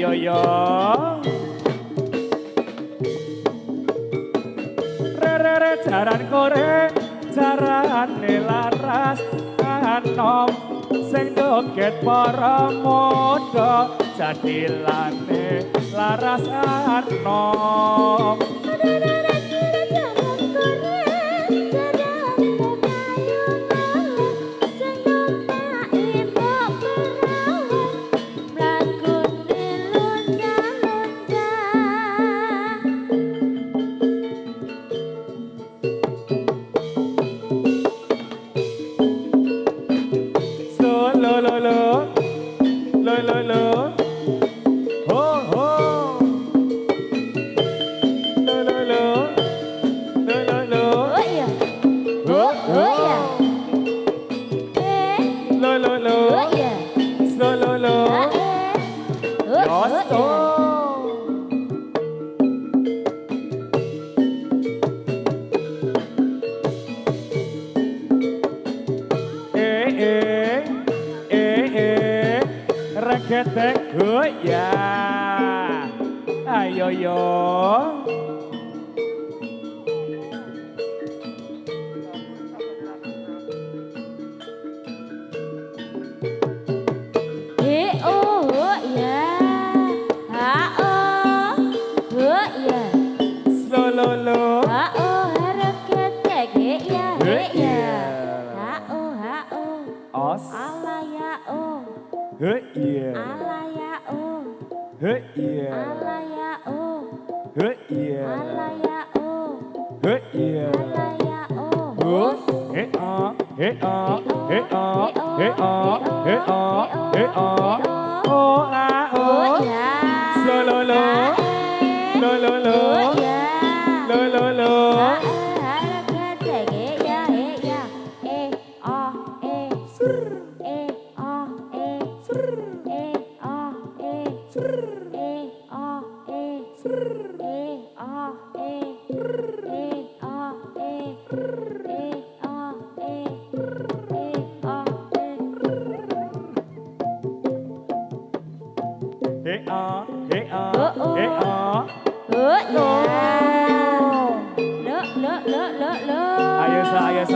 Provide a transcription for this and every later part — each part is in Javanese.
Ayo yo. Re jaran kore, jaran laras anom sing joget para modho jadilane laras anom. Regetek ya. Ayo yo.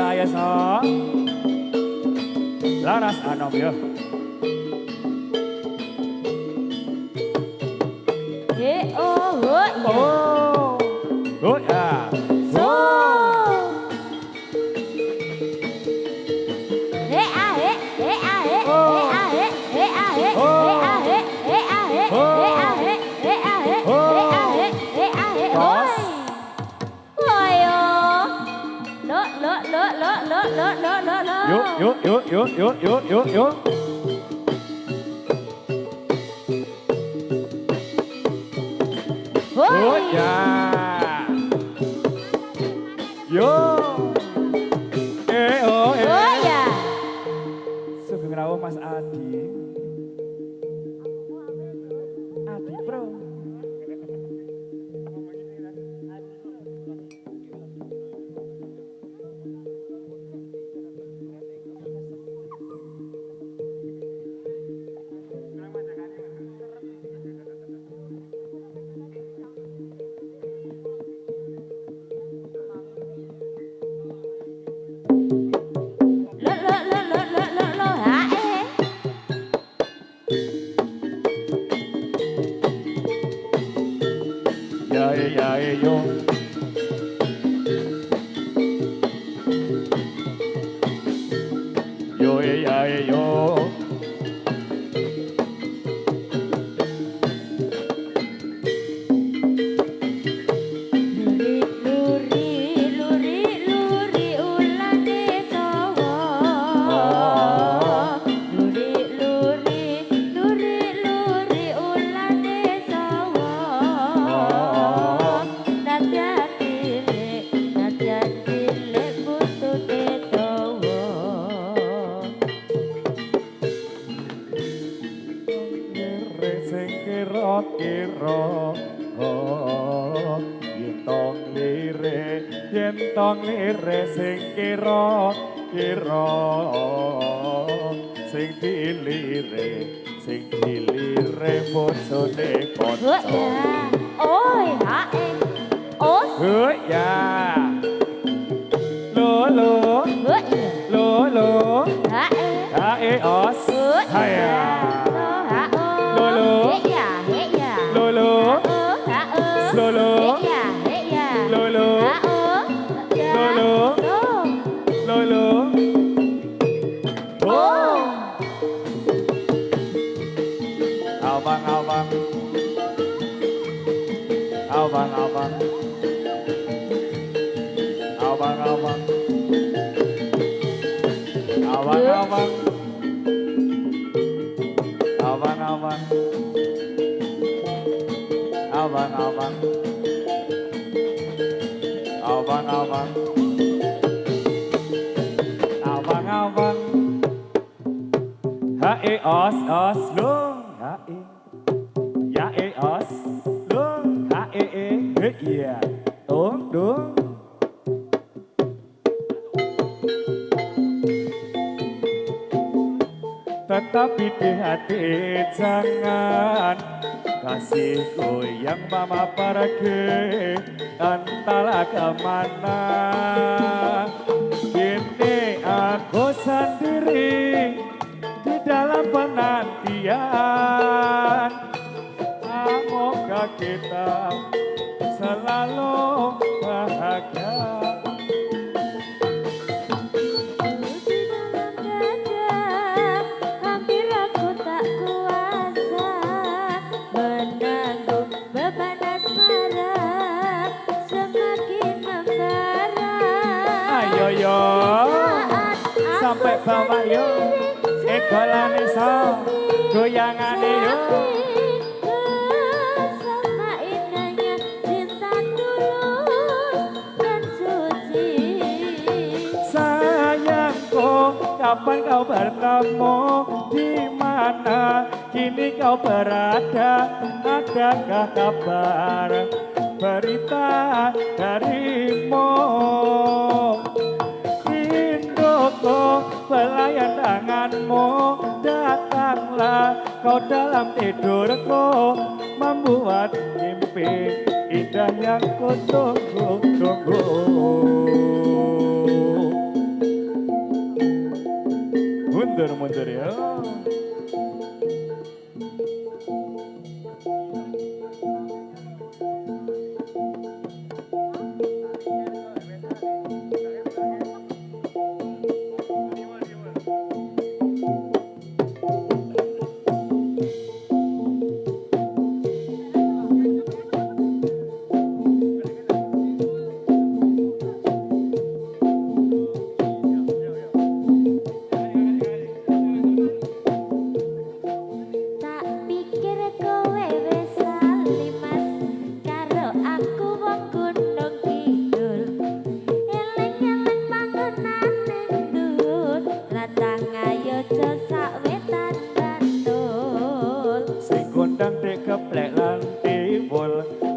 Ayo sa. Laras anom ya. Yuk. Ya. Yo. Ya. Sugeng rawuh Mas Adi. Adi Bro. Tong lire sing kira sing dilire sing Dilire bojone kanca. Oi hae. Os. Ya. Lo. Lo. Hae os. Haya. Lo. Lolo. Lolo. Lolo. Lolo. Oh. Abang. Hae os lo hae ya os lo hae iya dong tetapi di hati jangan kasihku yang mama pergi entahlah kemana kini aku sendiri di dalam penantian. Semoga kita selalu bahagia. Di dalam dada, hampir aku tak kuasa menanggung beban asmara semakin membara. Ayo yo, sampai bawah yo. Golane so, goyangane yo. Sama indahnya cinta tulus dan suci. Sayangku, kapan kau bertemu? Di mana kini kau berada? Adakah kabar berita darimu? Rinduku pelayan tanganmu, datanglah kau dalam tidurku, membuat mimpi indah yang ku tunggu-tunggu. Mundur ya.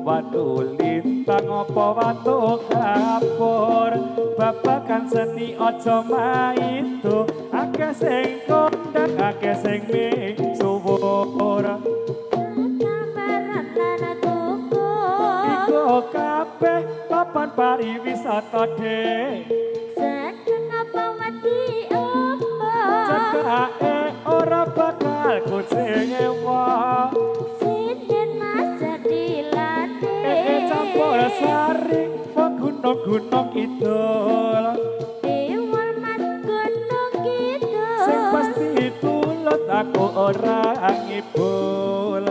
Watu lintang apa watu kapur babakan seni aja maido akeh sing kondang akeh sing misuwur iku kabeh papan pariwisata dek sedeng apa wedi apa cekake ora bakal kucengewa sari gunung-gunung kidul Dewa mas gunung kidul sing pasti tulut aku ora ngibul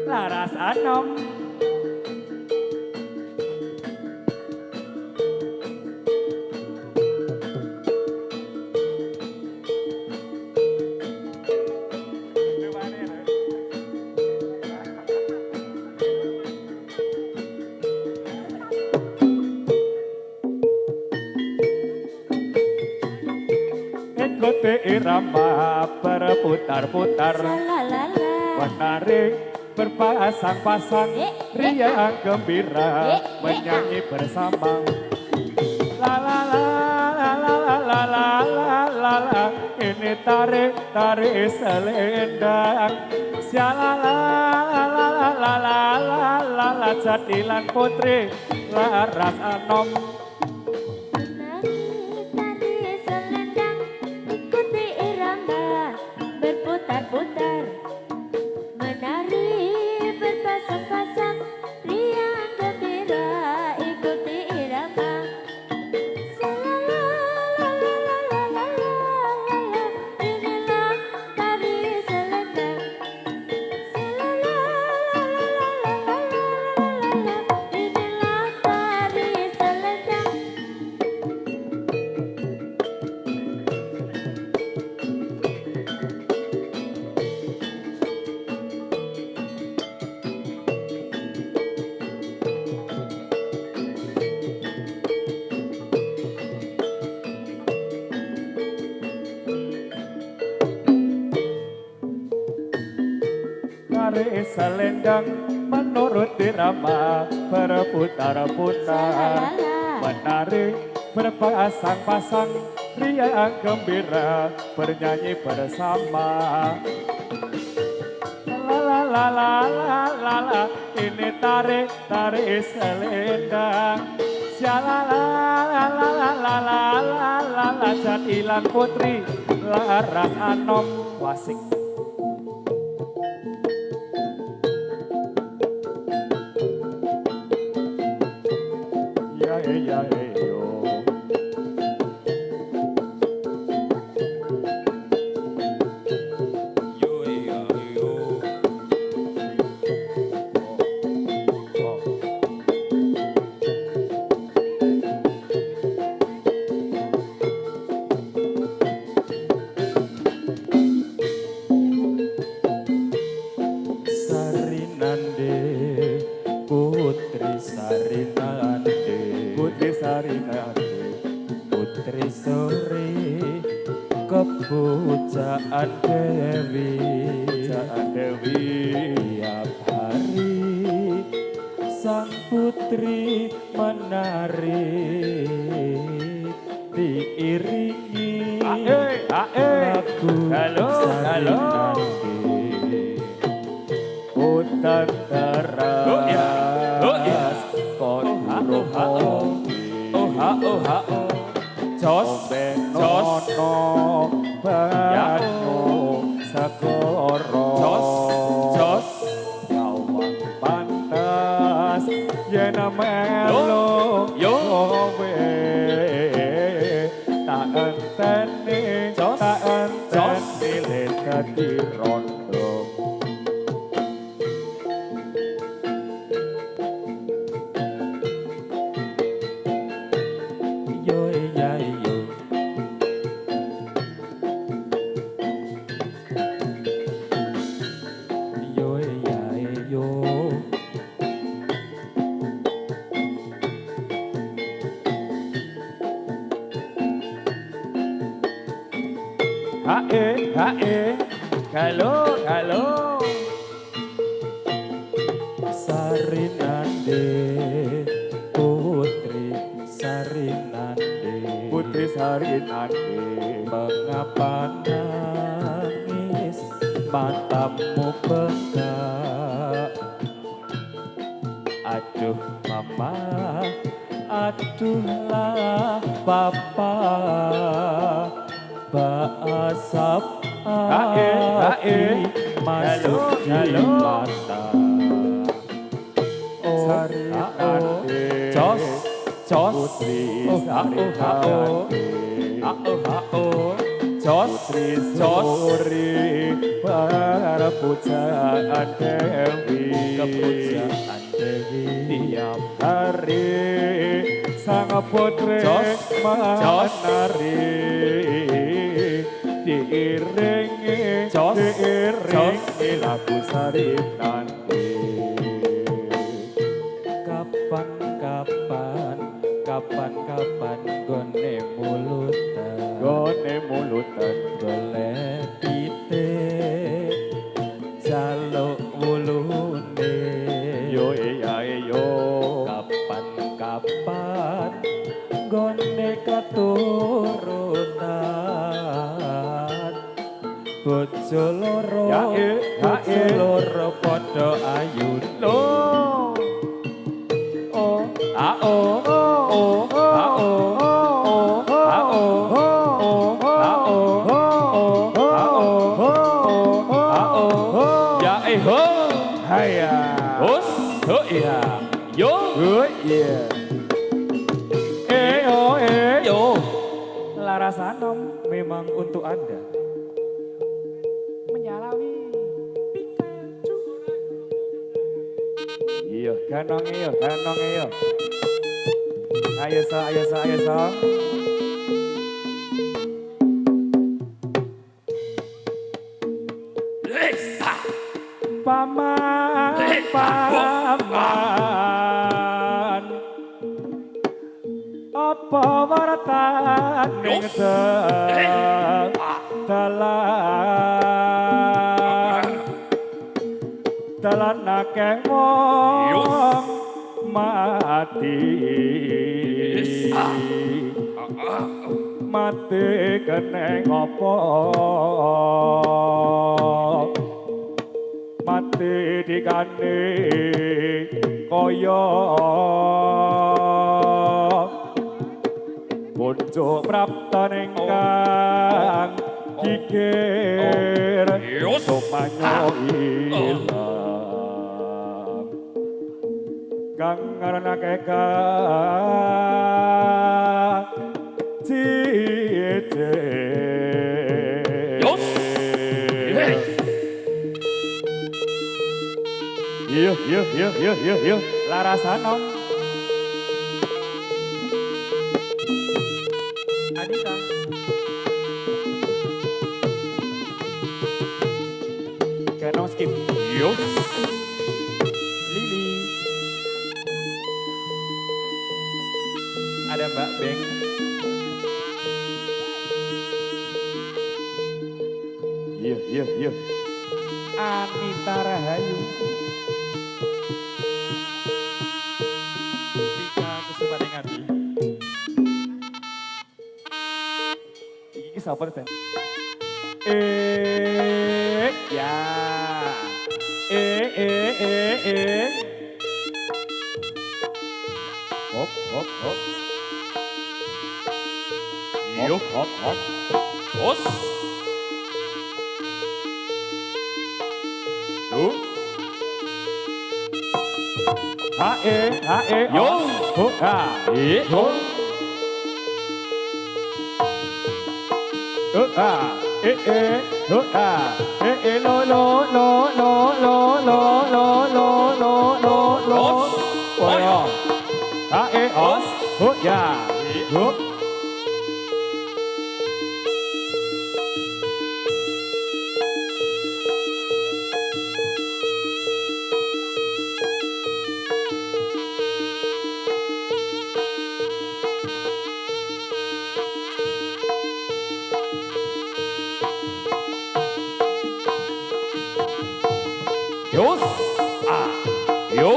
laras anom ikuti irama berputar-putar menarik berpasang-pasang riang gembira menyanyi bersama la la la la la la la la la la tarik tarik selendang sialalalalalalalalala jadilan putri laras anom Tari selendang ikuti irama berputar-putar menari berpasang-pasang riang gembira ikuti irama inilah tari selendang inilah tari selendang. tarik selendang menurut irama berputar-putar menari berpasang-pasang riang gembira bernyanyi bersama la la la la ini tarik tarik selendang sialalalalalalalalala jadilan putri laras anom wasik ya ya yo Sarinande putri Sarinande putri Sarinande putri sore kepujaan Dewi pujaan Dewi tiap hari sang putri menari diiringi lagu Sarinande hutan teras kontruhong jos nono bano sagoro jos kawang pantas yena melo we tak enteni dadi rondo halo Sarinande putri Sarinande mengapa nangis matamu bengkak aduh mama aduhlah papa basap air masuk di mata Sarinande jos putri Sarinande jos para pujaan Dewi tiap hari sang putri menari diiringi lagu Sarinande kapan gone mulutan golek pite jaluk wulune yo kapan gone katurunan bojo loro Ya, bojo loro padha ayu Lo. Oh. ah oh Oh. ah oh ah oh ah oh ya ho Haya. hos ho iya yo Oh iya. yo Laras Anom memang untuk Anda. menyalawi Pikachu. Iya, ganong iyo. Ayo so. Paman. Apa waratan ning dalan akeh wong mati mati kene ngopo mati dikane kaya bojo prapta ingkang kikir somanyo ilang kang ngaranake cice Iya Laras Anom Anita Kenong skip Lili Ada Mbak Beng. Iya Anita Rahayu Tika Kusumaningati. Iki sapa ten? Ya. Hop. Yo. Hop. Os. Yo. Yo. Ho. Ho. Yos. Yo.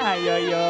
Ayo yo.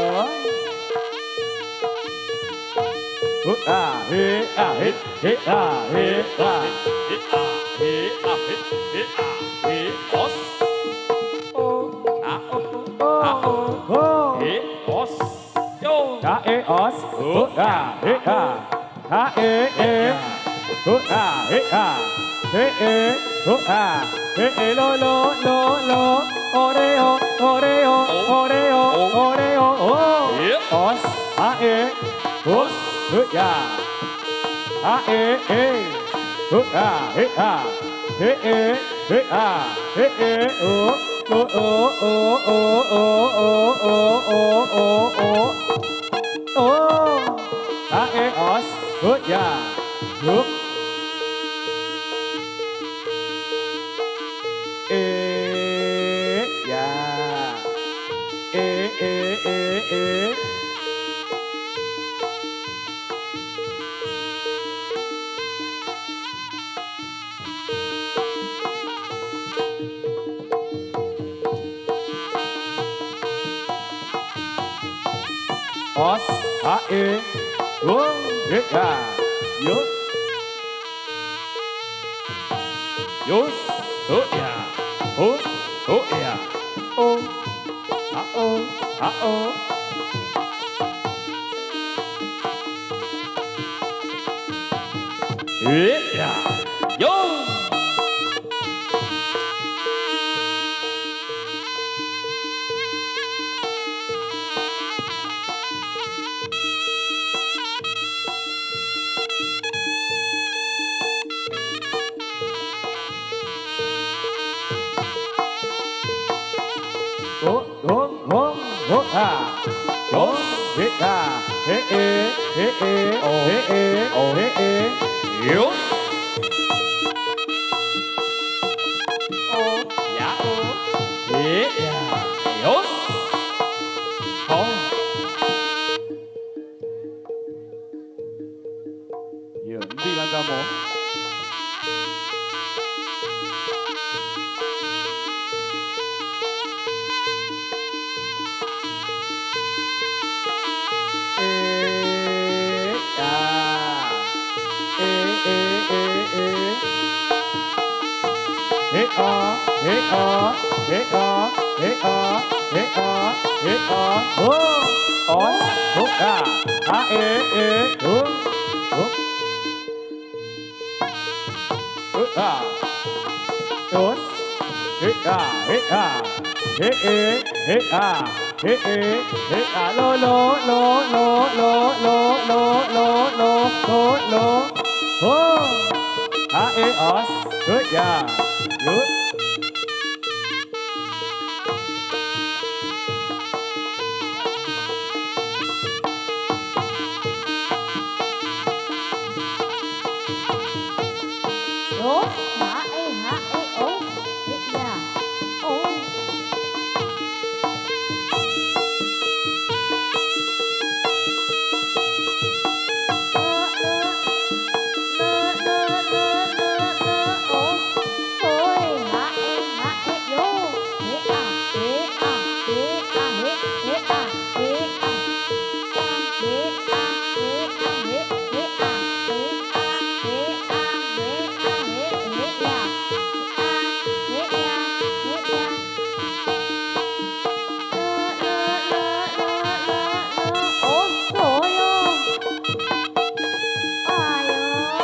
Os. Os. Yo. os, a, e, o, ya, yo, Yos. Oh yeah. Oh. Oh yeah. o, a, o, a, o. Yeah. Yo. O, a, os, ya, e, Yos. o, Yeah. Oh. Yeah. Yos. Oh. ya, hindi lang mo. Đốt hả ê ố Ê dạ Ố Ố Ôi hả ê vô Hê à hê à hê à hê hê à hê à hê à hê à hê hê à hê à hê à hê à hê hê dạ hê dạ hê dạ ố trời ơi ai ơi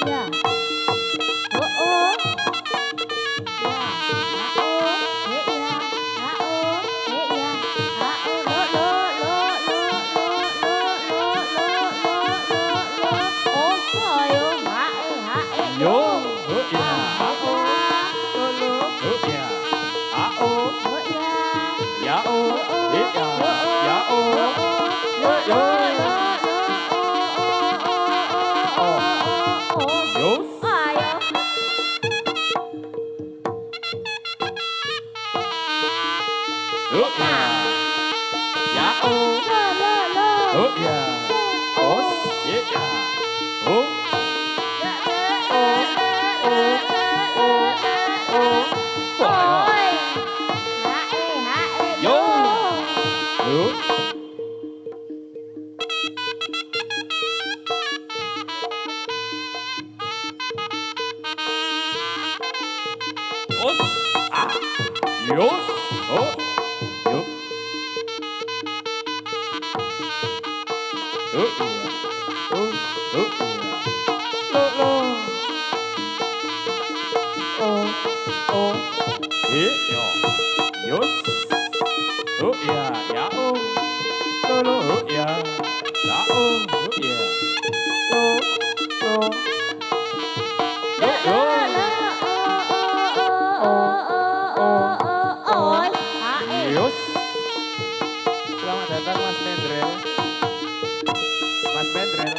dạ ô Yo. Oh yeah. Oh yeah. Ah oh. Yeah oh. Yeah. Yeah oh. Yos. Oh yeah. Yeah oh. Oh yeah. Os. Yeah. Oh. Yo. Oh. Os. Ah. Yos. Oh. Yo. Oh yeah. Oh. Oh yeah. Lo lo. Oh. Yeah. Yos. Oh yeah. Yeah oh. Lo lo. Oh yeah. Yeah oh. Oh yeah. Lo lo. Yos. Selamat datang Mas Mendrel. Mas Mendrel.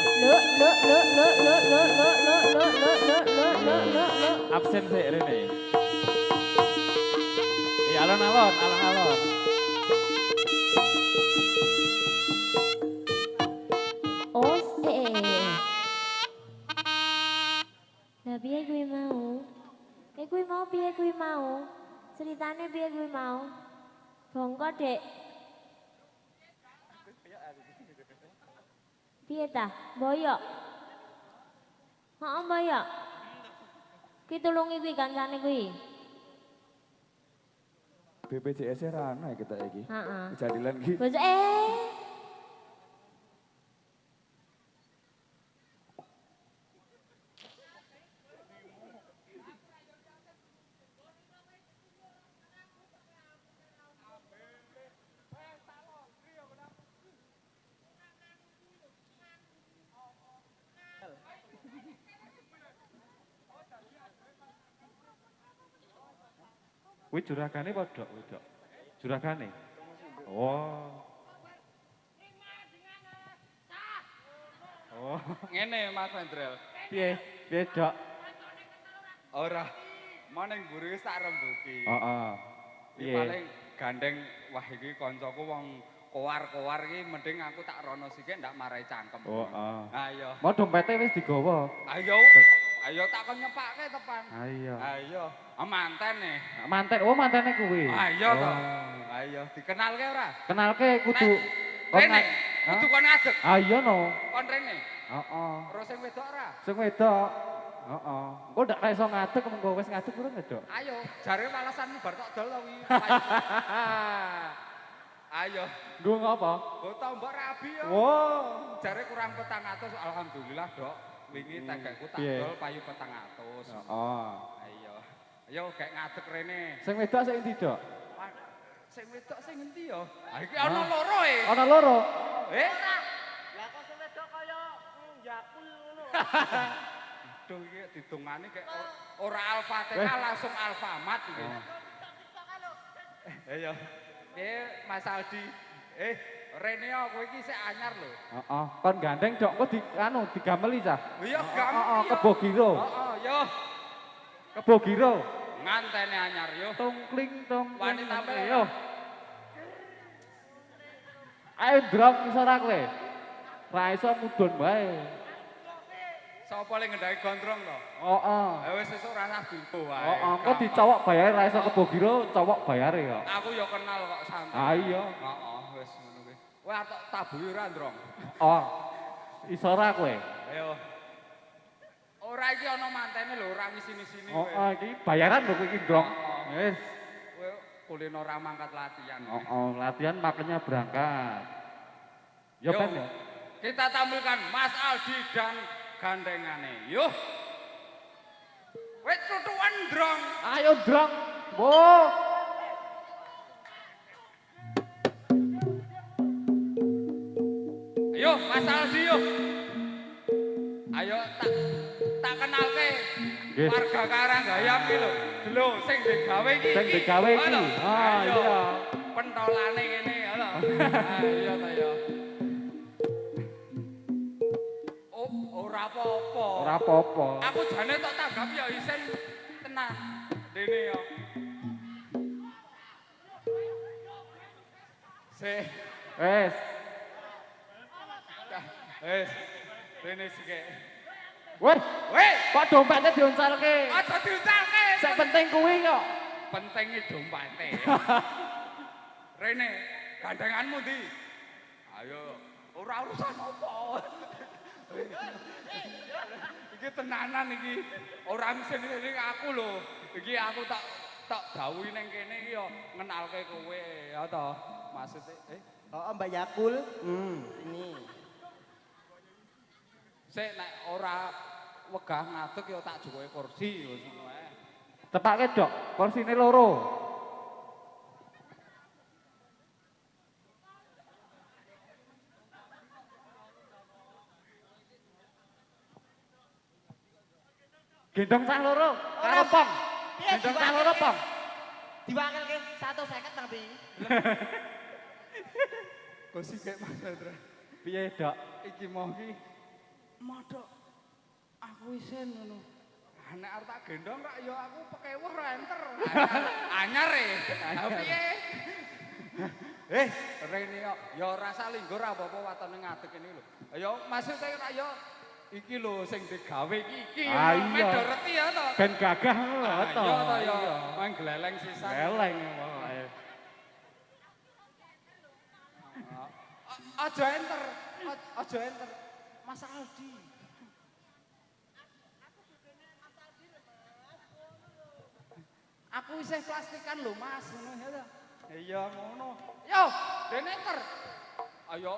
Absen sih Rene. Alon-alon, alon-alon. Ủa Dek? Piye ta? Boyok. Heeh, boyok. Ki tulungi kuwi kancane kuwi. BPJS ra ana kita iki. Heeh. Jadilan iki. Bos Kuwi juragane padha, Dok. Juragane. Oh. Oh. Ngene Mas Vendrel. Piye? Piye, Dok? Ora. Maning mburi wis tak rembuki. Heeh. Iki Piye? paling gandeng wah iki kancaku wong kowar-kowar iki mending aku tak rono sithik ndak marai cangkem. Oh, heeh. Ayo. Mau dompete wis digawa. Ayo. Ayo tak kon nyepake tepan. Ayo. Ayo. Manten nih. Manten, oh mantene kuwi. Ayo to. Oh. Ayo dikenalke ora? Kenalke kudu Rene. Kudu kon ngadeg. Ayo no. Kon rene. Heeh. Terus sing wedok ora? Sing wedok. Heeh. Engko ndak iso ngadeg mengko wis ngadeg urung ya, Dok? Ayo, jare alasanmu bar tok dol to kuwi. Ayo. Nggo ngapa? Go tombok rabi yo. Wow. Jare kurang 400 alhamdulillah, Dok. Wingi tegekku tak Piye? dol payu 400. Heeh. Ayo. Ayo gek ngadeg rene. Sing wedok sing endi, Dok? Sing wedok sing endi yo? Ha iki ana loro e. Ana loro. Eh? Lah kok sing wedok kaya njakul ngono. Aduh iki didongani kek ora Al-Fatihah langsung Alfamat iki. Ayo. Piye Mas Aldi? Rene kowe iki sik anyar lho. Heeh. Kon gandeng, Dok. Kok di anu digameli cah? Iya Heeh, gampang. kebo giro. Heeh, yo. Kebo giro. Ngantene anyar yo. Tungkling tong. Wanita apa? Yo. Ayo drop isor kowe. Ra iso mudhun wae. Sapa le ngendaki gondrong to? Heeh. Ya wis sesuk ora usah bintu wae. Heeh, kok dicowok bayare ra iso kebo giro, cowok bayare kok. Aku ya kenal kok santai. Ah iya. Heeh, wis ngono kuwi. Kowe atok tabuhi ora, Ndrong? Oh. Isora kowe. Ayo. Ora iki ana mantene lho, ora ngisini-sini Oh, kowe. iki bayaran lho kowe iki, Drong. Wis. Kowe kulino ora mangkat latihan. Oh, latihan makanya berangkat. Ya Yo, Ben ya. kita tampilkan Mas Aldi dan gandengane. Yuh. Wis tutukan, Ndrong. Ayo, Drong. Wo. Ayo Mas Aldi yuk. Ayo tak kenalke. Nggih. Warga Karanggayam iki lho. Lho sing digawe iki. Sing digawe iki. Lho, Ah, ayo. iya. Pentolane ngene ya lho. Ayo ta ya. Oh, ora apa-apa. Ora apa-apa. Aku jane tok tanggap ya isen tenan. Dene ya. Wes. Wes. Rene sik. Weh, Weh, kok dompetnya dionsalke? aja diucalke. Sing penting kuwi kok. Pentingnya dompete. Rene, gandenganmu ndi? Ayo, ora urusan apa. Iki tenanan iki. Ora mesin-mesin aku lho. Iki aku tak dawuhi ning kene iki yo ngenalke kowe ya to. Maksude Oh, Mbak Yakul. Ini. sik nek ora wegah ngadeg yo tak jukoke kursi yo ngono ae. Tepake, Dok. Kursine loro. Gendong cah loro, karo pong. Piye Gendong cah loro pong. Diwakilke 150 tapi. Kursi kayak Mas Hendra. Piye, Dok? Iki mau iki modok aku isen ngono. Nek arep tak gendong kak ya aku pekewuh ra enter. Anyar e. Lah piye? Rene yo ya ora salinggur apa-apa watone ngadeg ini lho. Ya maksud e kak ya iki lho sing digawe iki. Ah, iya. Medoreti ya to. Ben gagah ngono Ah, to. iya to ya. Iya. Main gleleng sisan. Geleng pokoke. Aja enter. Aja enter. Mas Aldi. Aku isih plastikan lho Mas, ngono ya ta. Iya ngono. Yo, dene enter. Ayo,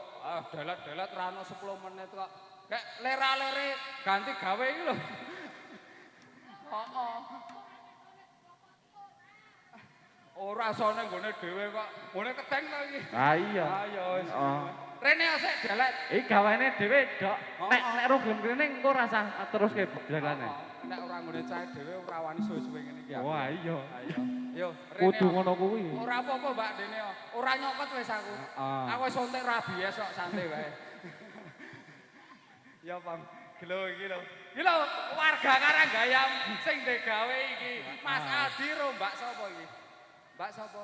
delet-delet ra ono 10 menit kok. Kayak lera-lere ganti gawe iki lho. Heeh. Ora sone nggone dhewe kok. Nggone keteng ta iki. Ah iya. Ayo wis. Oh. Rene sik delet. Iki gawane dhewe dok. Nek ora gelem kene engko rasa terus ke beblakane. Nek ora nggone cah dhewe ora wani suwe-suwe ngene iki. Wah iya. Ayo. Yo, Kudu ngono kuwi. Ora apa-apa Mbak Dene. Ora nyokot wis aku. Aku wis suntik rabies kok santai wae. Ya Bang, gelo iki lho. Iki lho warga Karanggayam sing gawe iki. Mas Aldi ro Mbak sapa iki? Mbak sapa?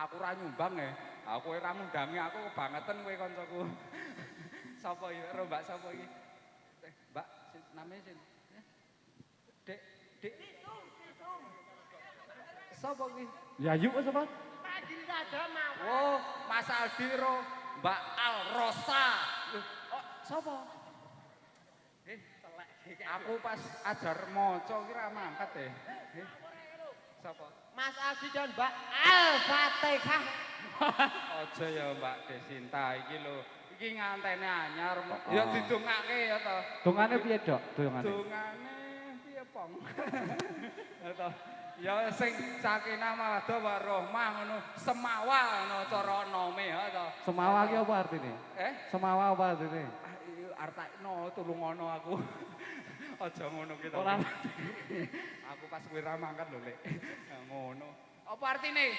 Aku ora nyumbang ya. Aku ora ngundangi aku kebangetan kowe kancaku. Sapa iki? Ro Mbak sapa iki? Mbak namanya sin. Dek, Dek. Sapa iki? Ya yuk sapa? Padi saja mau. Oh, Mas Aldi ro Mbak Al Rosta. Oh, sapa? Aku pas ajar maca ki ra mangkat deh. Sapa? Mas Aldi dan Mbak Al-Fatihah. Aja ya Mbak Desinta iki lho. Iki ngantene anyar. Ya didongake ya to. Dongane piye, Dok? Dongane. Dongane piye, Pong? Ya to. Ya sing sakinah mawaddah warahmah ngono, semawa ngono cara nome ya to. Semawa ki apa artine? Semawa apa artine? Artakno tulungono aku. Aja ngono ki to. Ora. Aku pas kowe ra mangkat lho, Lek. Ngono. Apa artine?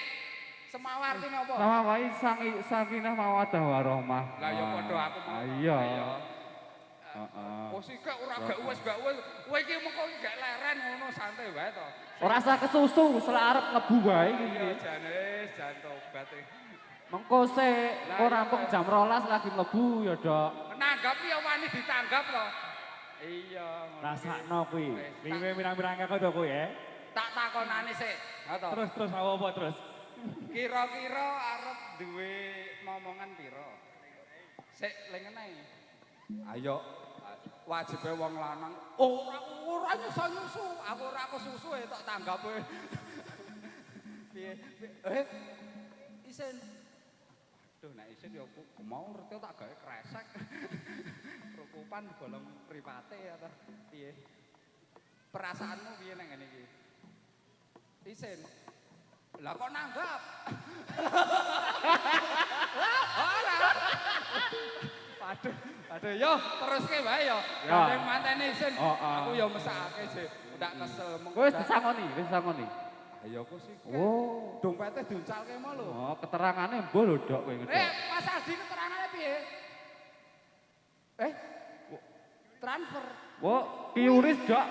Semawa artine apa? Semawa iki sakinah mawaddah warahmah. Lah ya padha aku mau. Iya. Heeh. Oh sik ora gak wis. Kowe iki mengko gak leren ngono santai wae to. Ora usah kesusu, selak arep mlebu wae iki. Iya jane jan tobat e. Mengko sik ora rampung jam 12 lagi mlebu ya, Dok. Nanggap ya wani ditanggap to. Iya ngono. Rasakno kuwi. Wingi mirang-mirang kok to kuwi ya. Tak takonane sik. Ha to. Terus apa terus? Kira-kira arep duwe momongan pira? Sik lengene. Ayo wajibe wong lanang ora nyusu. Aku ora kesusu tak tanggap kowe. Piye? Isin. Aduh nek isin ya aku mau ngerti tak gawe kresek. Rukupan bolong mripate ya ta. Piye? Perasaanmu piye nang ngene iki? Isin. Lah kok nanggap? Ora. Aduh yo teruske wae yo. Gandeng mantene isin. Aku yo mesake sih. Ndak kesel mung. Wis disangoni. Ayo aku sih. Oh, Dompete diuncalke mau lho. oh keterangane mbuh lho, Dok kowe ngene. Mas Aldi keterangane piye? Transfer. Oh, kiuris, Dok.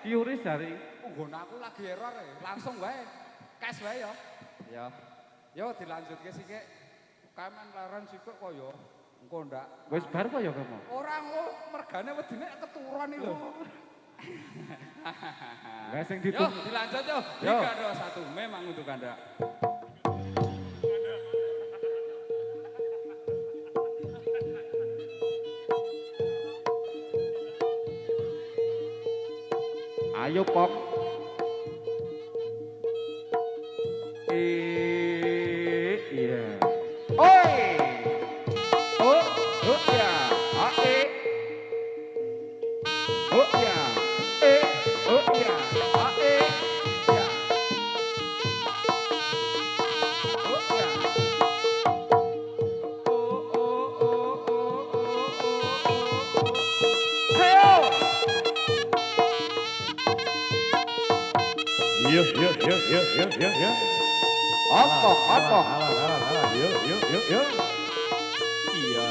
Kiuris dari. Nggon aku lagi error langsung wae. Cash wae yo. Ya. Yo dilanjutke sik. Kamen laran sikok kok yo. Engko ndak. Wis bar kok ya kamu? Ora kok mergane wedine keturunan iki lho. Enggak sing Yo ditung. dilanjut yo. Yo. 3 2 1 memang untuk Anda. Ayo pop. Iya. Oi. Oh ya. Oh ya. Oh ya. Ya. Oh ya. Heyo. Yuk. Apa? Alah. Yuk. Iya.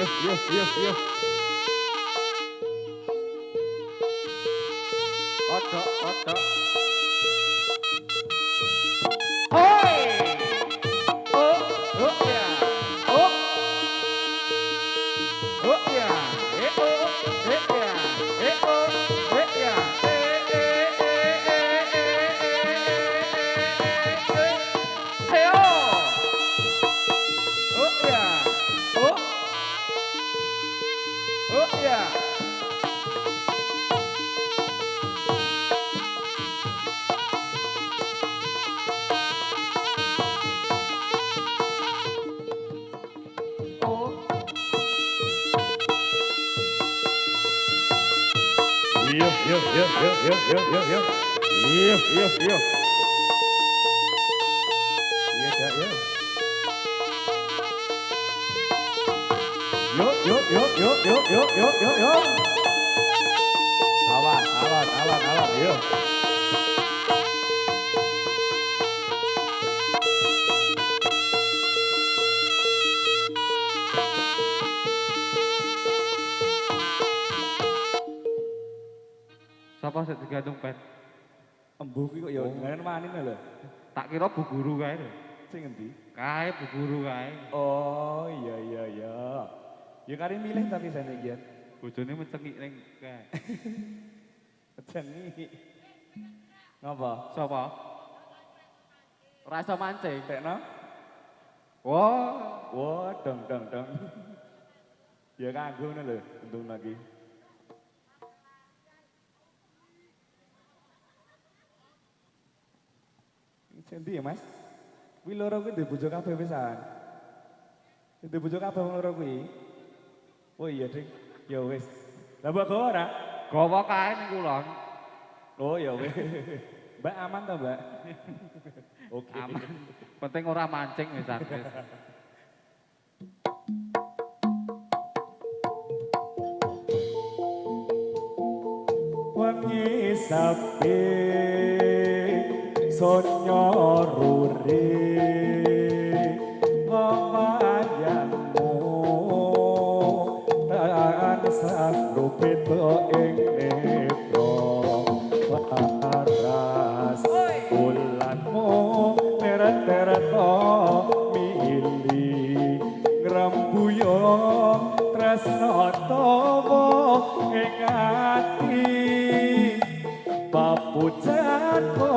Yo. Odo. Hoi. Oh ya. Oh. Oh ya. Ya. Ya. Ayo. Oh ya. Oh ya. Oh. Yo. Iya, Kak, ya. Yo. Awan, yo. Sapa sing digantung pet? Embuh ki kok ya ngene manin lho. Tak kira bu guru kae lho. Sing endi? Kae bu guru kae. Oh, iya. Ya kari milih tapi saya iki. Bojone mencengik ning kae. Jengi. Ngapa? Sapa? Rasa mancing. Tekno? Wah, Dong. Ya kanggo ngono lho, untung lagi. Sendi ya, Mas? Kuwi loro kuwi ndek bojo kabeh pisan. Ndek bojo kabeh wong loro kuwi. Oh iya, Dik. Ya wis. Lah mbok gawa ora? gawa kae ning kulon. Oh ya wis. Mbak aman to, Mbak? Oke. Aman. Penting ora mancing wis akeh. Wengi sapi sonyo ruri ngombayangmu tan sakrupeto ing netra paras bulanmu teret-tereto mili ngrambuyo tresno tawa ing ati papujanku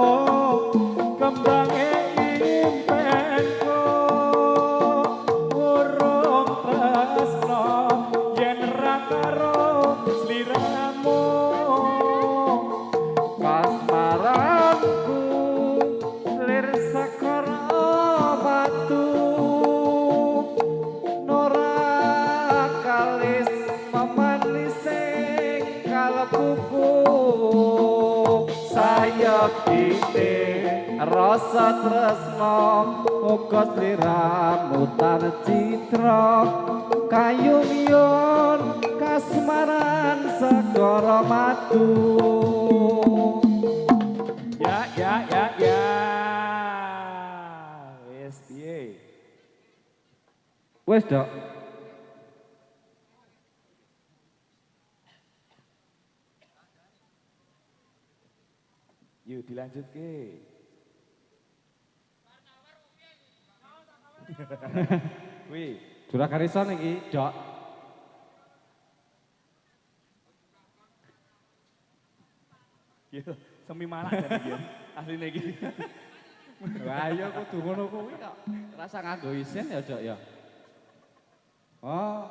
kembange impenku urung tresno yen ra karo sliramu Kasmaranku lir sakara batu nora kalis mamanising kalbuku sayap ite rasa tresno uga sliramu tan citra kayumyon kasmaran segara madu ya wis piye wis dok yuk dilanjut ke wih Juragarison iki dok yuk semi malah tadi ya asline iki Wah iya kudu ngono kuwi kok. Rasa nganggo isin ya, Dok ya. Oh.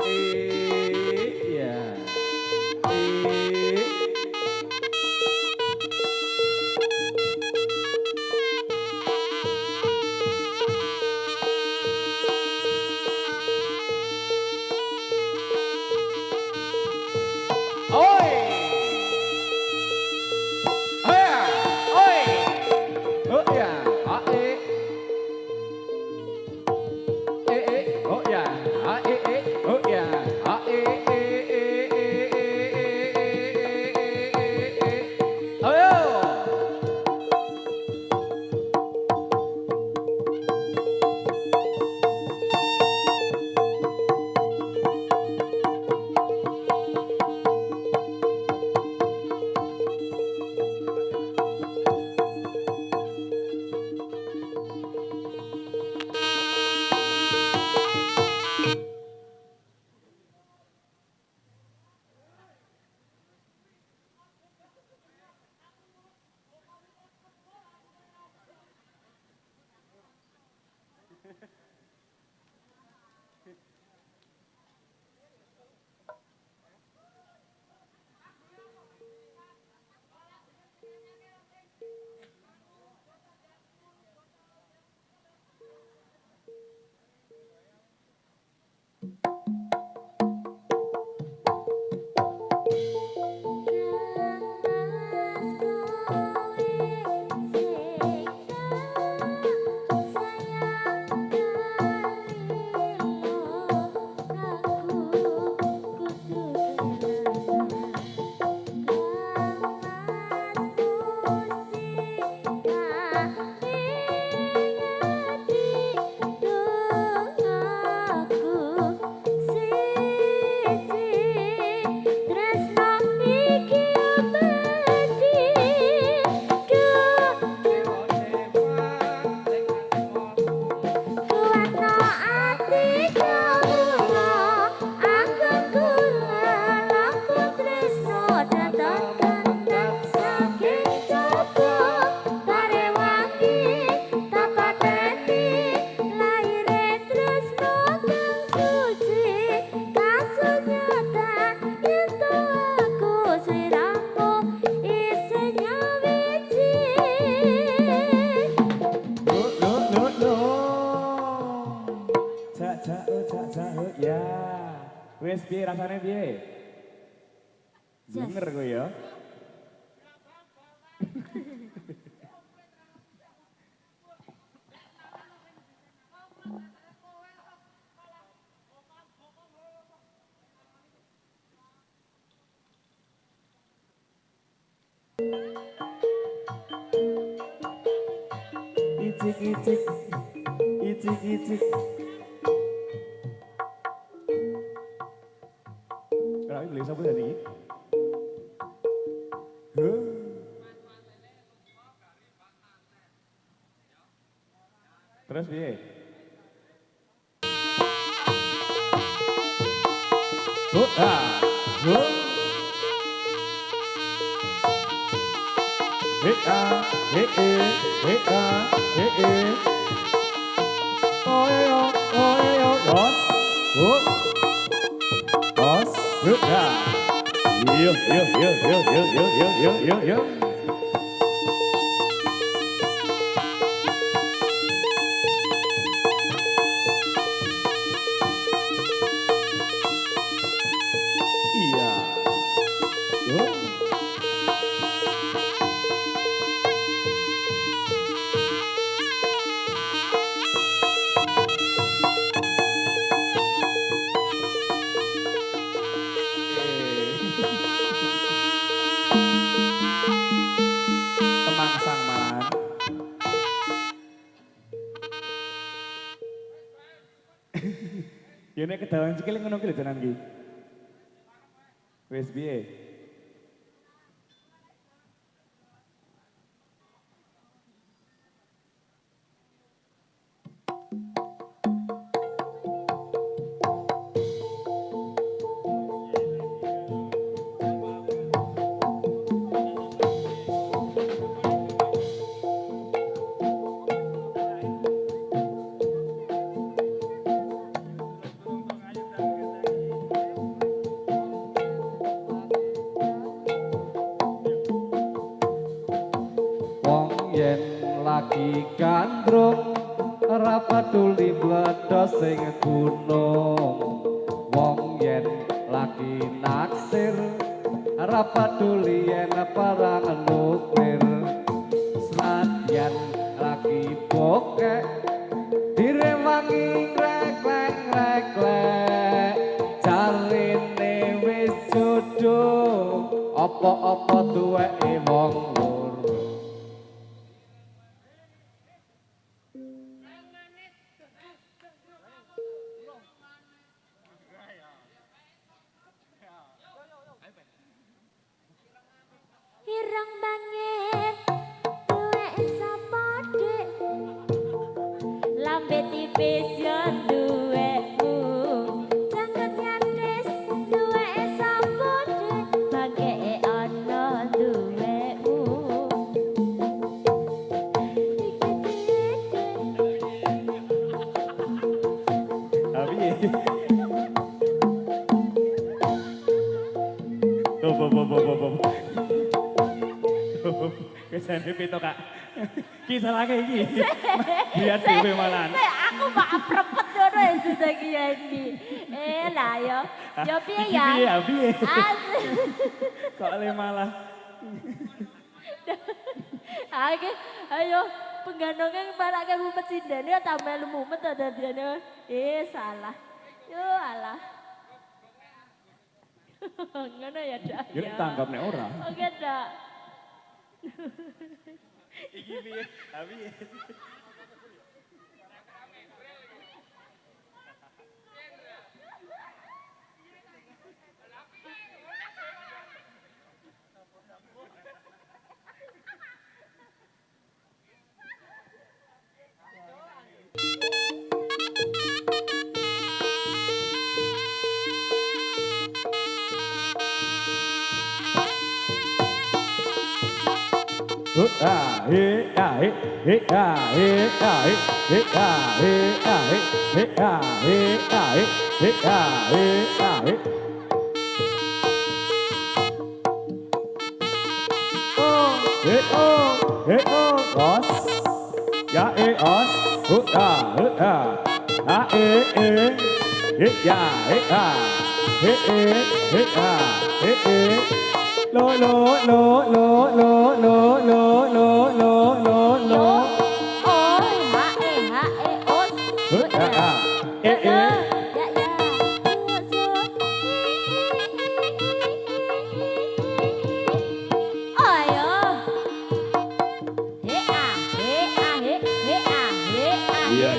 Iya. Oi. Oi. Oh ya, oh ya, oh ya, Ya. Wes piye rasane piye? Denger kowe ya. Icik icik. Icik icik. Kalau beli sapu tadi. Terus piye? Iya. Temangsang malan. Ya nek kedawan sikile ngono ki lho tenan ki. Wes piye? Yen lagi gandrung ora peduli mledhos sing gunung. Wong yen lagi naksir ora peduli yen perang nuklir. Senadyan lagi bokek direwangi reklek-reklek. Jarine wis jodoh apa-apa duweke wong loro. Ireng Kesane pito Kak. Kisah lagi iki. Biar dhewe malahan. Aku mbak prepet ngono ya sudah ini. Lah yo. Yo piye ya? Piye ya piye? Asik. Kok le malah. Oke, ayo penggandongnya marake mumet sindene tambah lu mumet ada diane. Salah. Yo alah. Ngono ya, Dak. Yo tanggap nek ora. Oke, Dak. Iki piye? Ha piye?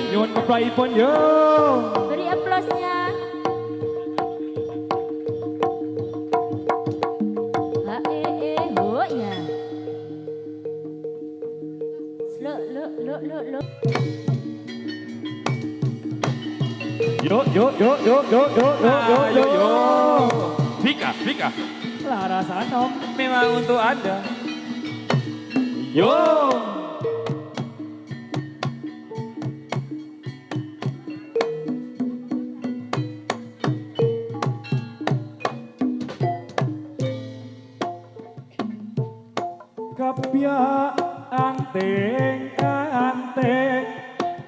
Nyun keplaipun yo. Beri aplausnya. Ho ya. Lo. Yo. Vika. Laras Anom Memang untuk Anda. yo. Kapya anteng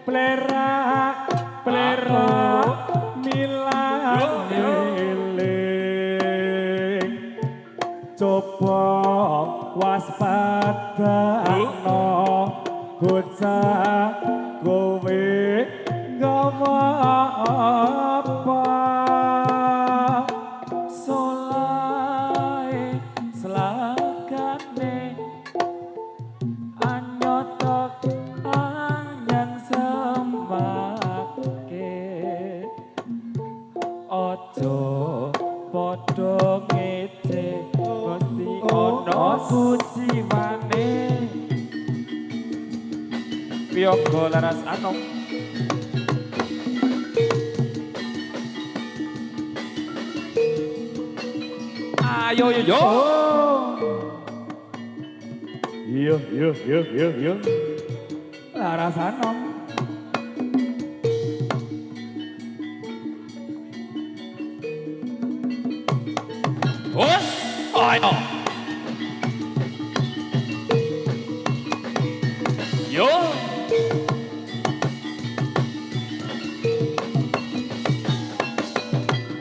plera milang miling coba waspadakno bocah kowe nggawa apa solai selakane anyotok anyang sembake ojo padha ngece mesti ana suci maneh Piyoga Laras Anom ayo yo Laras Anom Ayo. Yo.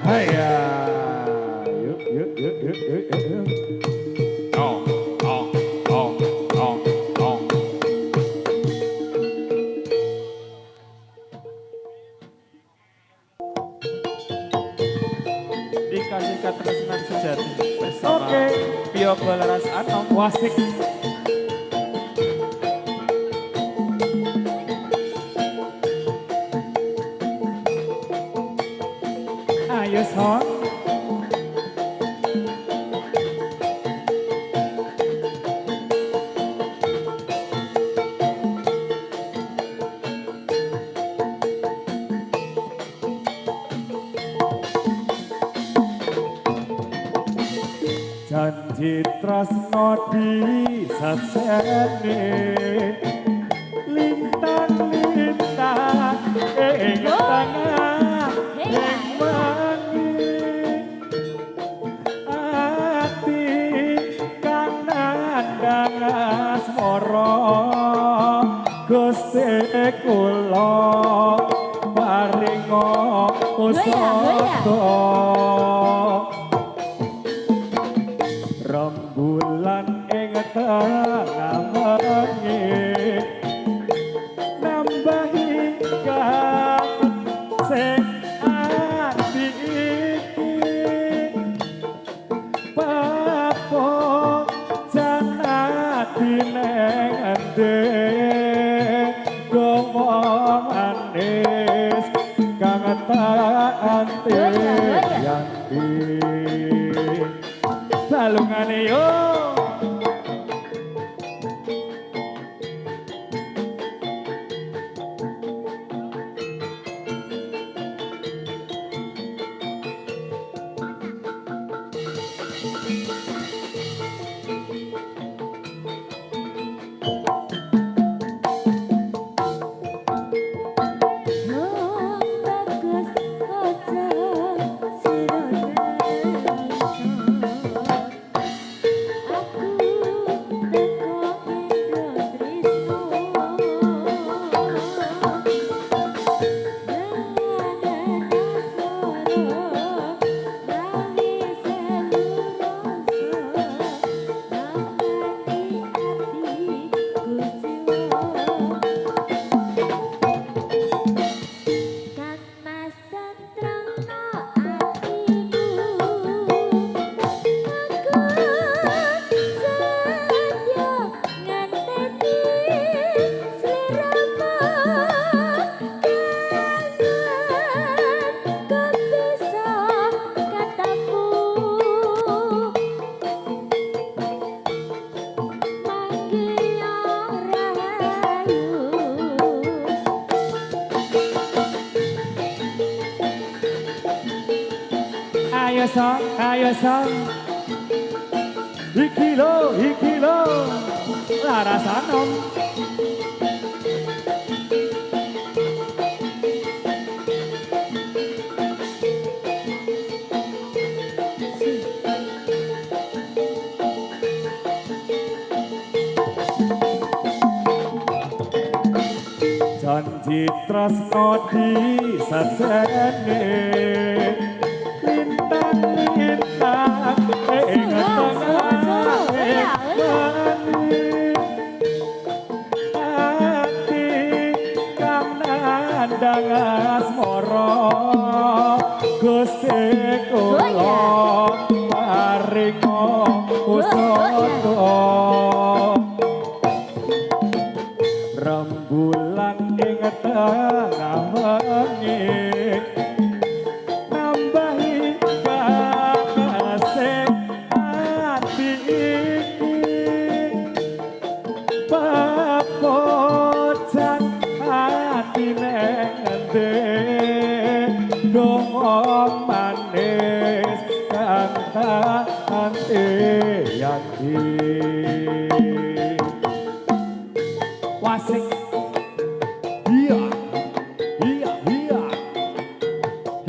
haya yuk Oh. dikasih keterangan sejati bersama Piyoga Laras Anom wasik ayo son janji tresno disakseni lintang-lintang ing tengah ing wengi ati kang nandang asmara Gusti kula paringa usada rembulan ing tengah wengi nambahi kasih ati iki papo janati neng ende gowo manis kang tak anti yanti salungane yo ayo sang iki lo larasanom janji tresno disajene Gusti kula paringa usada rembulan ing tengah wengi nambahi kasih ati iki papocan ati neng endi dong manis kang tak anti yanti wasik iya iya iya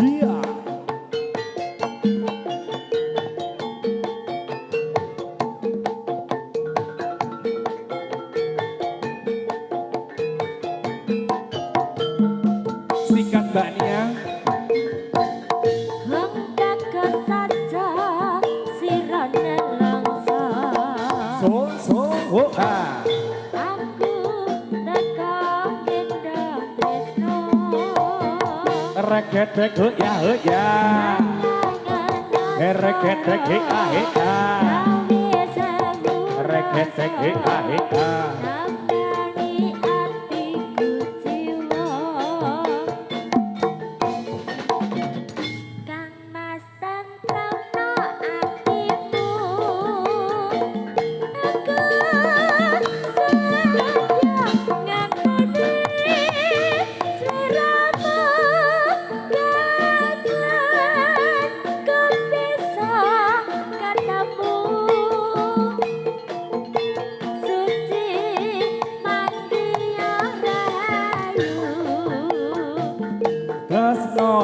iya sikat Mbak Nia regetek ya regetek regetek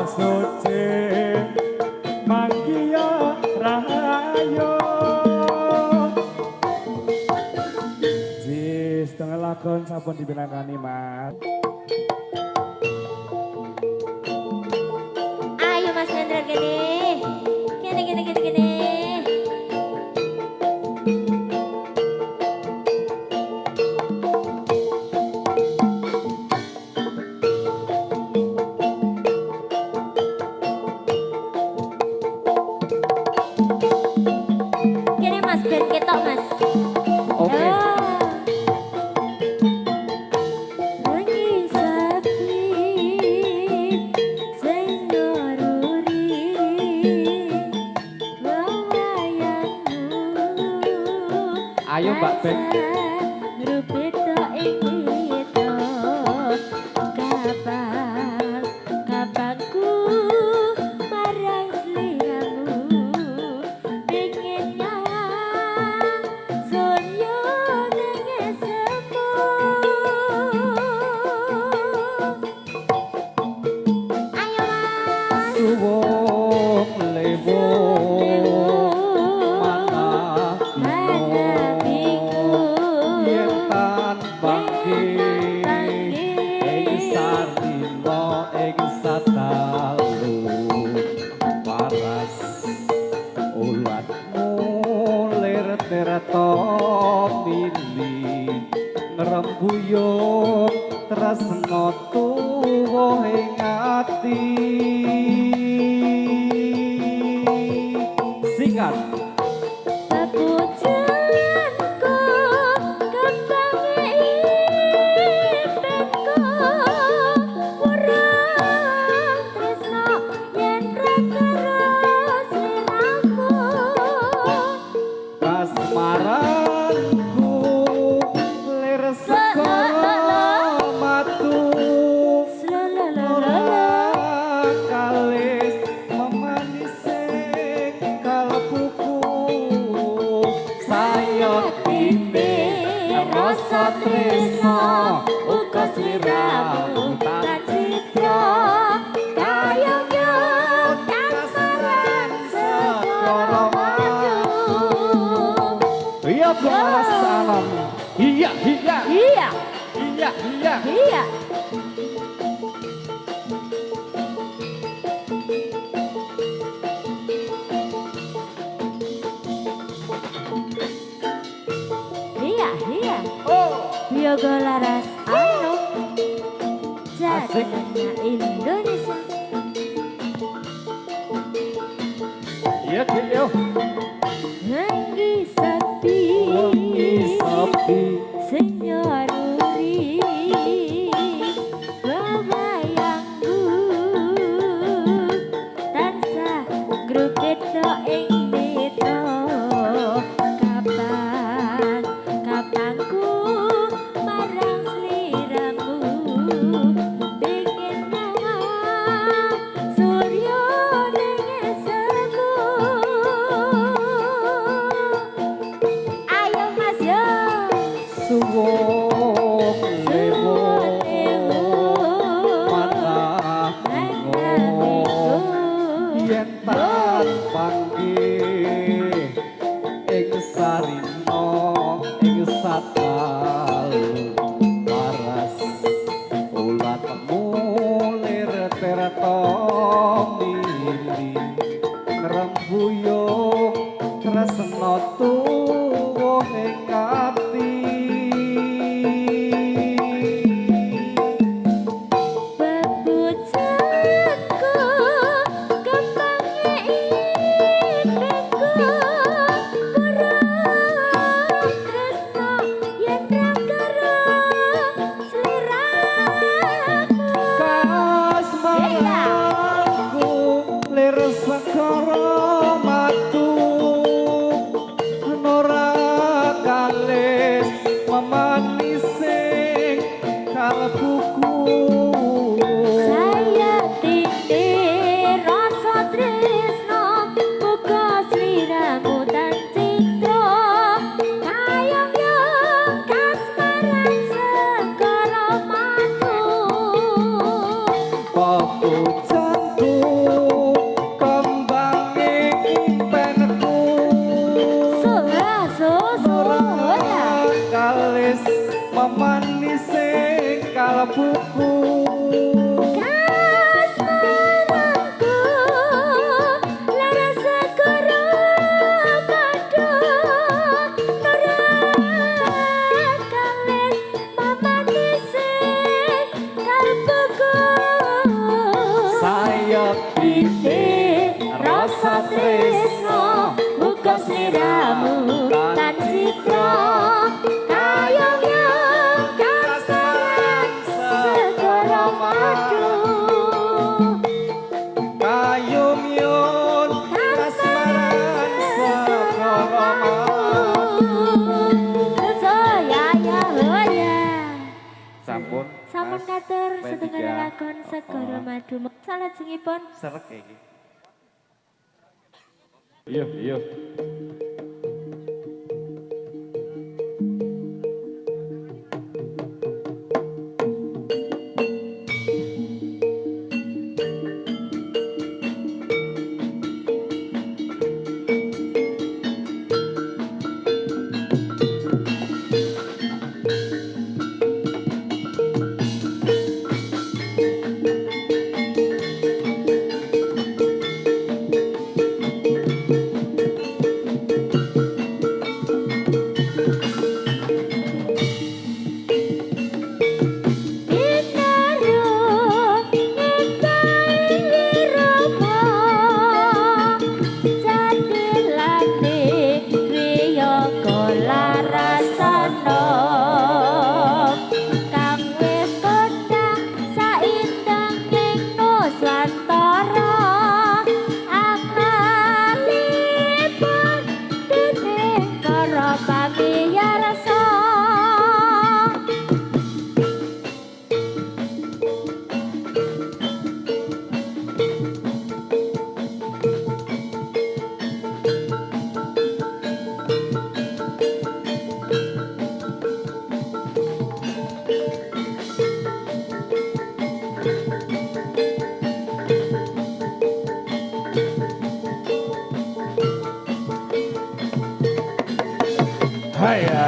suci manggiya rahayu setengah lakon sampun dibinangkani Mas. Ayo Mas Hendra gini. Gini. Gini Mas, ben ketok Mas. Oke. Ayo Mbak Ben. Kapanku marang sliramu pengen nyawang surya ning semu. Ayo Mas. Suwung lewo mana bingung yen tanpake ing sardina ing satalu waras ulatmu lir-tirta mili ngrembuyung tresna tuwa ing ati singkat Pepujanku kembange impenku murang tresno yen ra karo sliramu. kasmaranku lir sekara matu ora kalis memanise kalbuku sayotine rasa tresno uga sliramu tak citra kayong yo kasmaran sekara matu. Iya balas salam. Iya. Iya. Iya. Yoga laras anu Asik. jadinya Indonesia. Iya yo. Hanggi sepi Wengi sepi senyoruri babayangku tansah grupetno ing netra kapanku marang sliramu pengen nyawang surya ning semu. Ayo Mas yo. suwung lewo mana bingung yen tanpake ing sarina ing satalu waras ulatmu lir-tirta mili ngrembuyung tresna tuwa ing ati Pepujanku kembange impenku murang tresno yen ra karo sliramu. kasmaranku lir sekara matu ora kalis memanise kalbuku Saya titi rasa tresno muga sliramu tan citra kayong yo kasmaran segara matu. pepujanku kembange impenku Soha ora kalis mamanise kalbuku Kasmaranku lara segara kadang Nurang kalis mamanise kalbuku sayekti rasa tresno muga sliramu tan citra kayong yang kasmaran segara madu kayumyun kasmaran segara saya ya hoya Sampun. sampun Mas. katur P3. setengah lakon segara madu salajengipun Serek ya iki. iya iya Haya,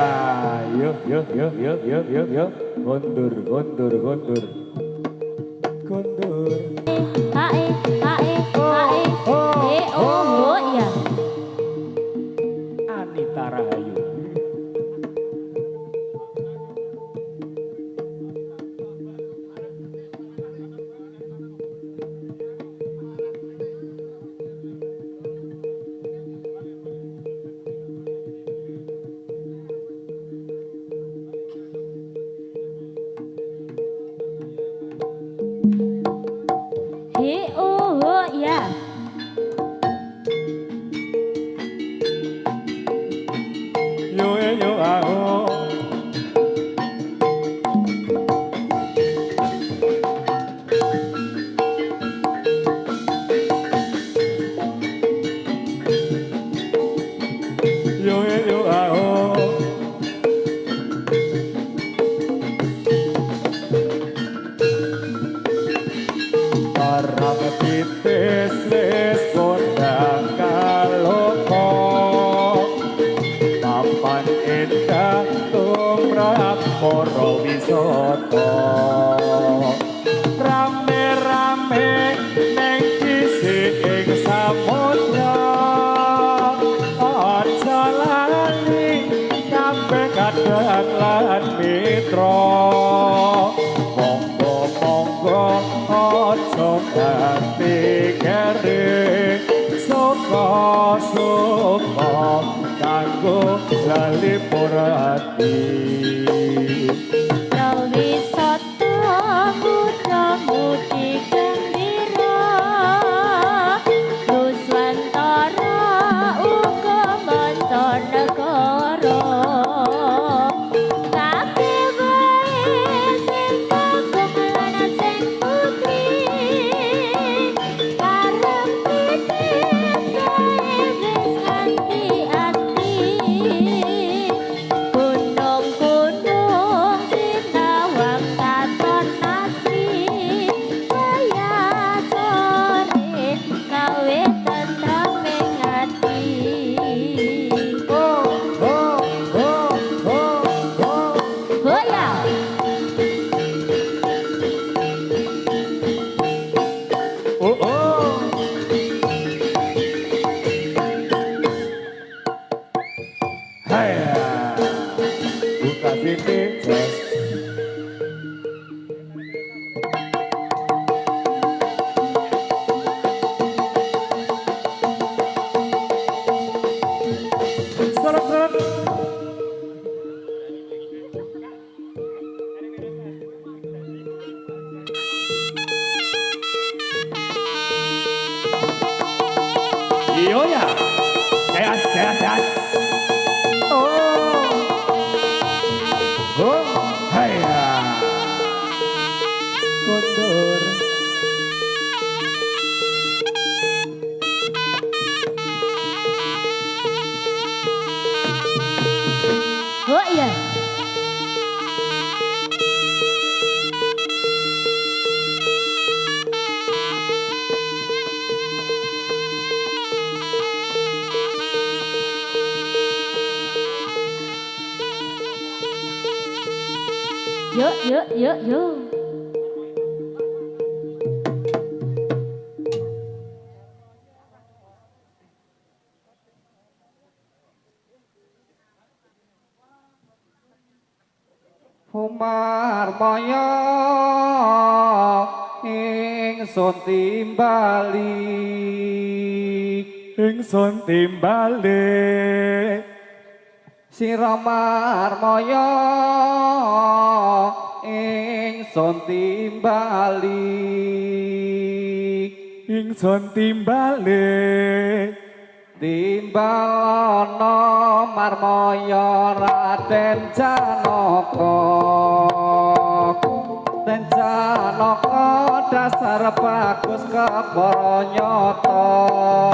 yuk, yuk, yuk, yuk, yuk, yuk, yuk, gondur, gondur, gondur, gondur. hae hae hae oh ya Anita Rahayu. oh ya Yo, yo, ah, oh. Yo, yo, ah, oh. Parang titis les kondang kaloko papan endah tumrap moro wisata rame-rame neng kisi ing samudra aja lali kabeh kadang lan mitra monggo aja nganti kering suka kanggo lali purati Wisata putra mudi gembira Nuswantara uga mancanegara kabeh wae sing kagum lan sing putri karep titis gawe wis nganti ati gunung Jazz. Seret-seret. Iya ya. Jazz, jazz, jazz. Oh. Oh, haya. Kondor. Oh iya. Yuk, yuk, yuk, yuk. Umar maya ingsun timbali Ingsun timbali Siramar maya ingsun timbali Ingsun timbali Timbalono marmaya Raden Janaka Raden Janaka dasar bagus kepara nyata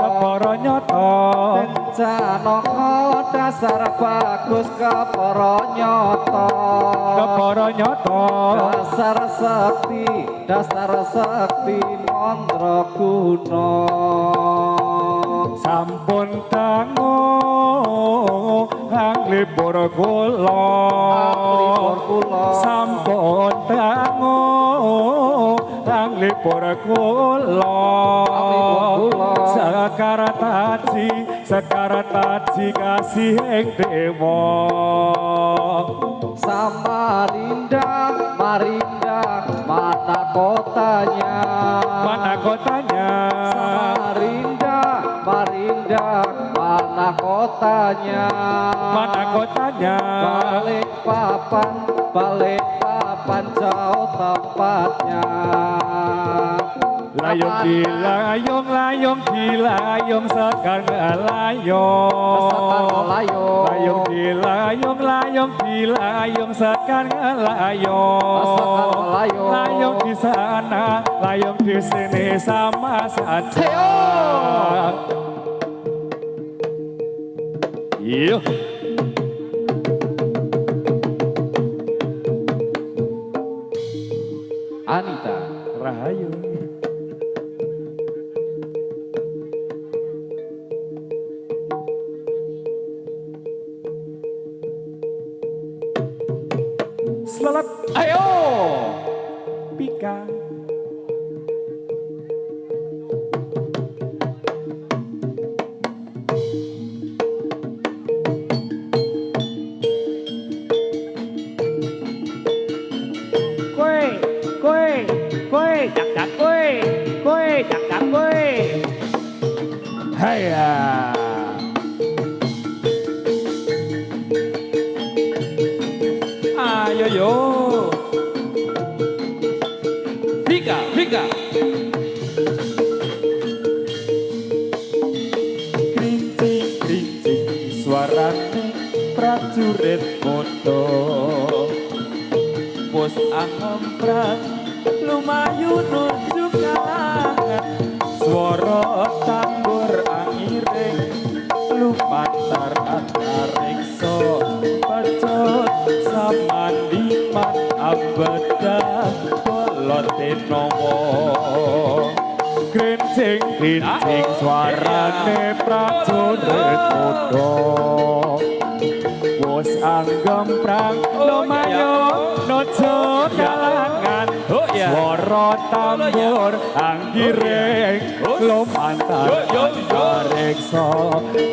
Kepara nyata Raden Janaka dasar bagus kepara nyata Kepara nyata dasar sakti mandraguna Sampun tango Ang libur kula Sampun tango Ang libur kula Sekar taji kasih ing dewa Samarinda Marinda mana kotanya Mana kotanya Samarinda Marinda mana kotanya Mana kotanya Balik papan jauh tempatnya Layong dilayong, layong dilayong, sekar ngelayong. Layong dilayong, layong dilayong, sekar ngelayong. Layong di sana, layong di sini sama saja. Iya. Anita Rahayu. Selamat, ayo Pika. Cak Haya. Ayo yo. Vika Krincing suarane prajurit moto Bos angemprat lumayu nuju kalangan Swara tambur angiring lumantar antariksa Pacot samandiman abedah Kolotinowo Krincing suarane prajurit moto Wos anggemprang lumayu nuju kalangan Swara tambur anggiring lumantar antariksa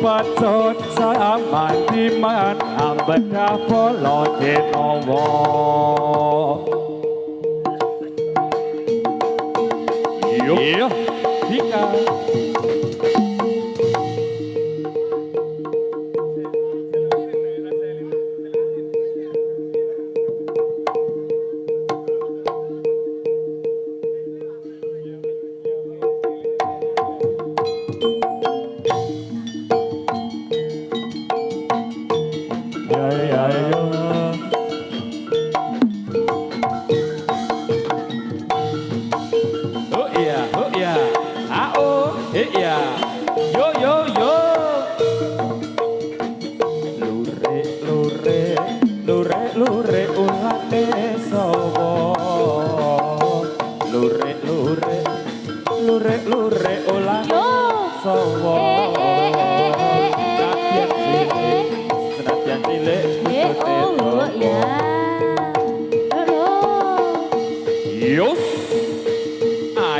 Pacot samandiman ambedah polo denowo. Yo, Dika.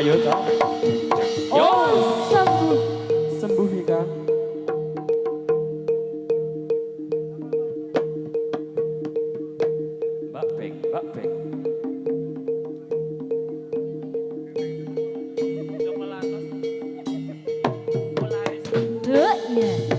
Ayo toh. Yo. Sembuh. Sembuh Vika. Mbak Peng, Mbak Peng. Ya.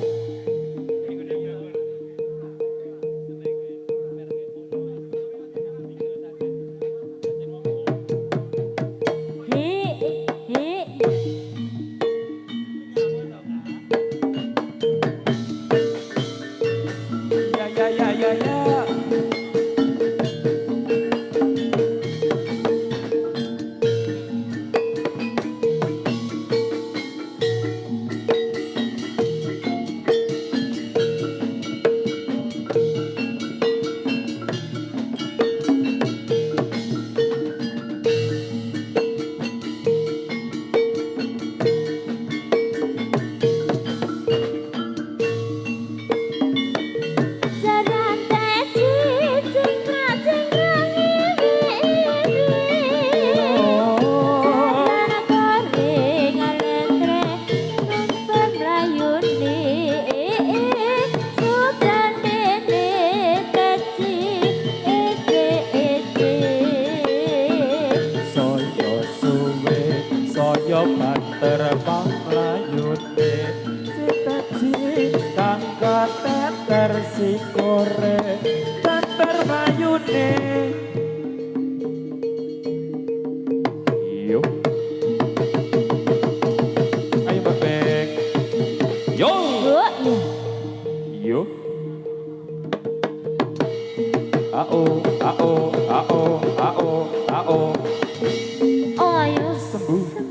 terbang layune sitaji kang kateter sikore teter mayune yo ayo bebek yo yo ao ao ao ao ao Oh ayo sembuh.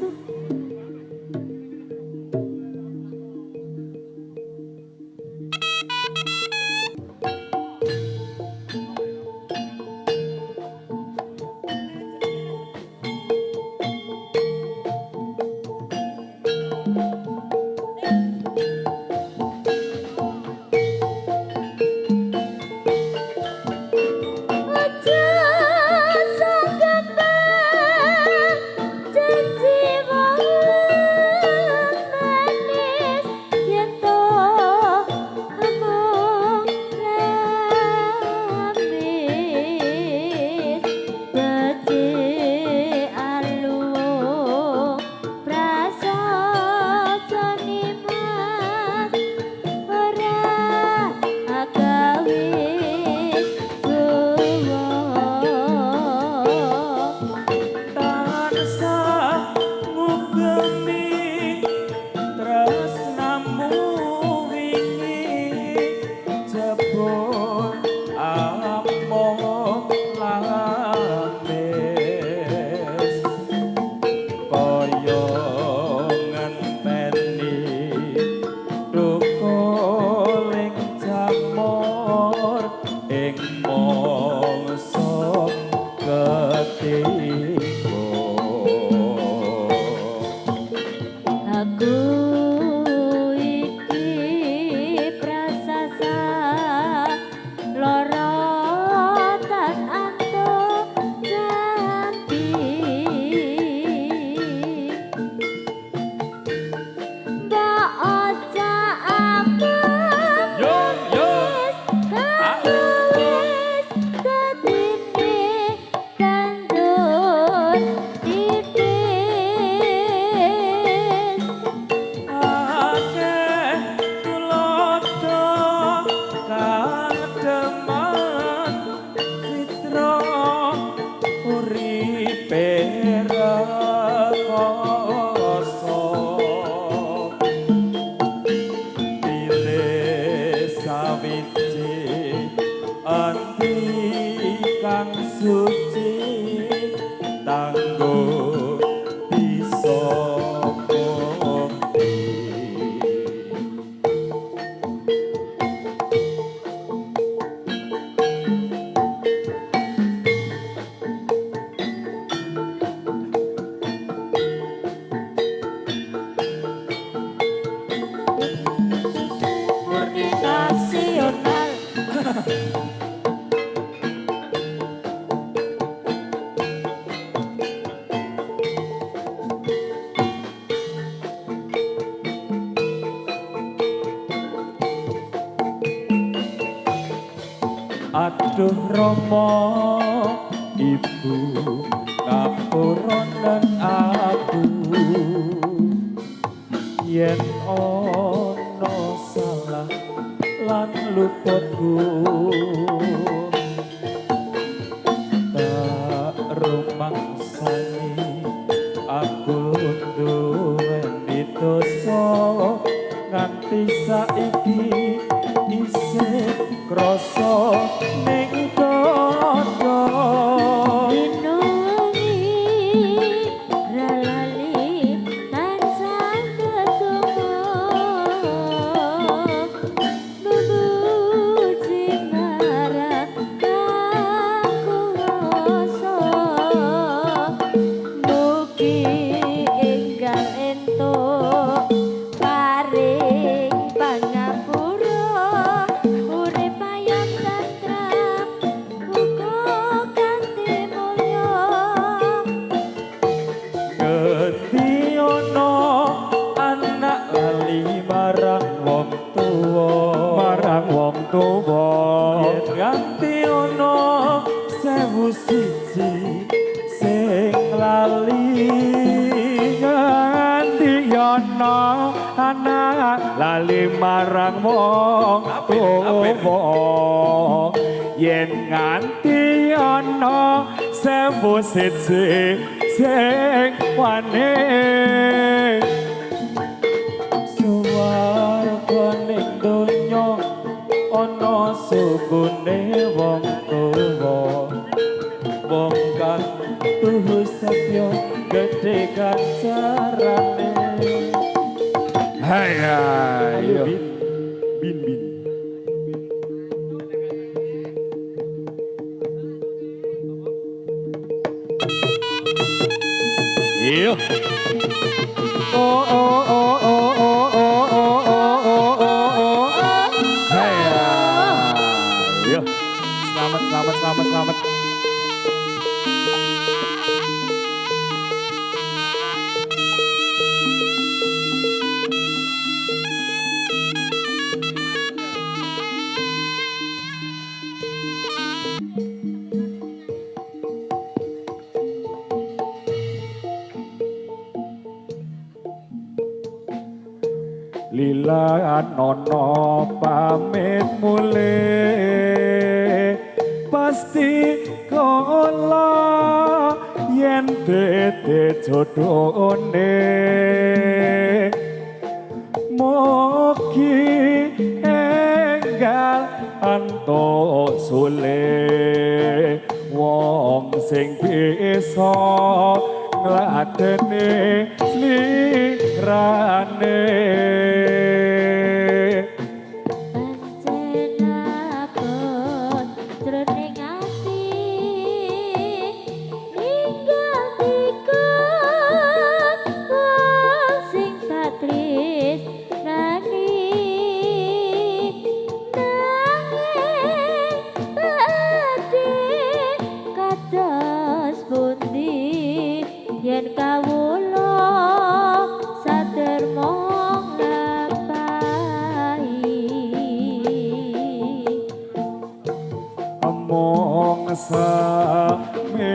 kang suci tanggo bisa mukti. Murni nasional. Aduh Rama ibu ngapuronen aku yen ana salah lan luputku tak rumangsani aku duweni dosa nganti saiki isih krasa ning dada. Marang wong tuwa yen nganti ana sewu siji sing lali nganti ana anak lali marang wong tuwa yen nganti ana sewu siji sing wani ning donya ana sukune wong tuwa wong kang tuhu setya gedhe kancarane hai ayo bin iyo oh oh oh oh oh Selamat. Lila nono pamit mulih pasti kala yen dite jodhone mugi enggal antuk sule wong sing bisa ngladeni slirane yen kawula saderma ngapahi omong samene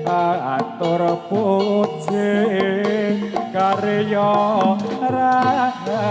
atur puji karya raja